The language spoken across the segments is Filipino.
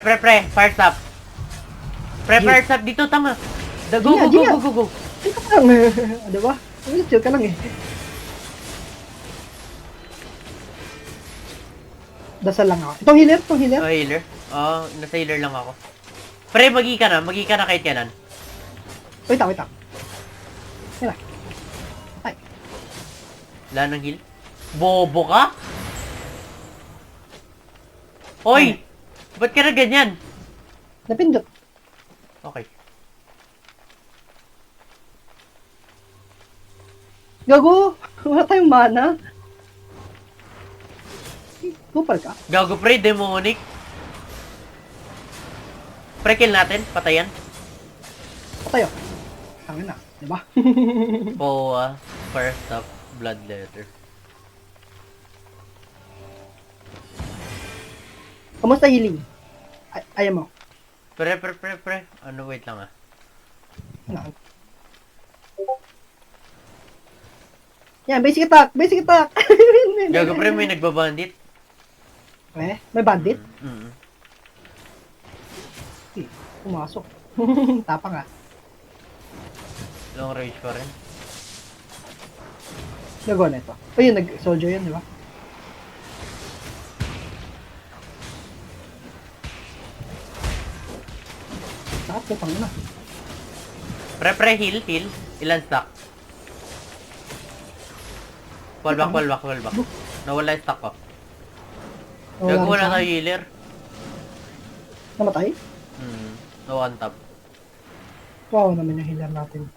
Fire stop. Fire stop dito, tama. Go. Chill ka lang. Diba? Chill ka lang eh. Dasal lang ako. Itong healer? Oh, healer. Oh, nasa healer lang ako. Pre, magi ka na kahit kanan. Wait lang. Yan. Ay. Wala nang heal. Bobo ka? Hoy! Ba't ka na ganyan? Napindot. Okay. Gago! Wala tayong mana. Gupal ka. Gago pre, demonic. Pre, kill natin. Patayan. Patayo. Tangin na. Diba? Poa. Fire stop. Blood letter. Kamusta healing? Ayaw mo. Pre. Ano, wait lang ah. Ano? Yan, basic attack! Gago pre, may nagbabandit. May bandit? Mm. Pumasok. Tapa nga. Long range pa rin. Nagawa na ito. Ayun, nag-soldier yan, di ba? Sakit ko, pang na. Pre, heal. Ilan stack? Fall back. Nawala yung stack ko. Gago, wala tayo healer. Namatay? No one tap. Wow naman yung healer natin.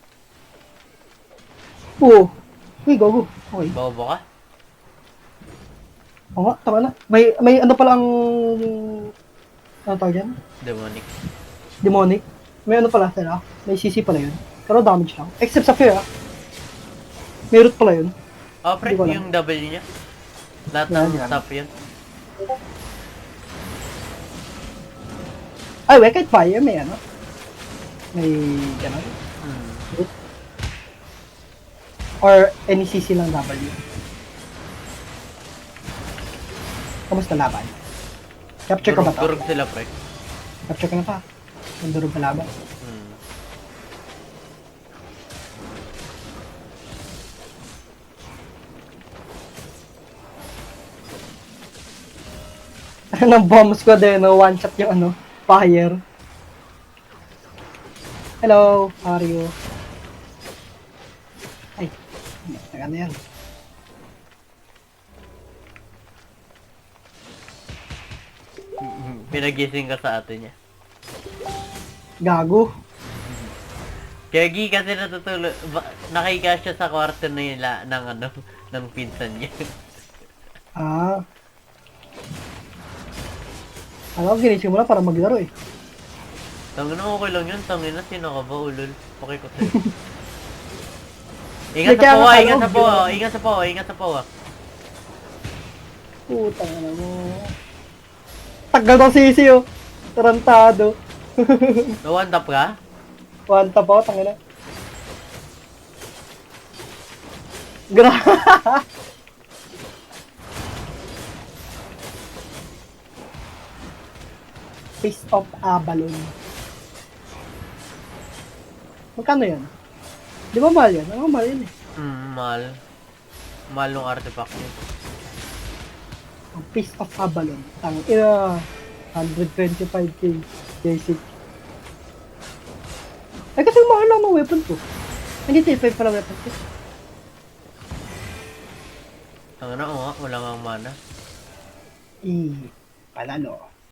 Oo. Uy, go. Okay. Bobo ka? Oo nga, tama na. May ano pala ang... Ano tawag yan? Demonic. May ano pala sila. May CC pala yun. Pero damage lang. Except sa fear, ah. May root pala yun. Oh, pre, Hindi ko alam. yung W niya. Lahat Yan, ng yan. stuff yun. Ay, Wicked Fire, may ano. May gano'n. Root. Or any CC lang W. Kamusta laban? Capture ka ba to? Durog sila, pre. Capture ka na pa. Nandurog na laban. Ng bomb squad eh, no? One shot yung ano, fire. Hello, how are you? Ay, ano yan? Pinagising ka sa atin niya. Gago. Gagi kasi natutulog. Nakahiga siya sa kwarto nila ng ano, ng pinsan niya. Ah. Alam ko, ginising mo lang para maglaro eh. Tangin na okay lang yun. Tangin na, sino ka ba, ulol? Okay ko sa'yo. Ingat sa powa. Putang ina mo. Tagal ng sisi oh. Tarantado. No one tap ka? One tap ako, tangina. Face of Abalon. Magkano yan? Di ba mahal yan? Ano mahal yan eh? Mahal. Mahal nung artifact niya. Ang Face of Abalon. Tang ina. 125k basic. Ay kasi mahal lang ng weapon ko. Hindi T5 pala weapon ko. Tangin na, wala nga mana. Panalo.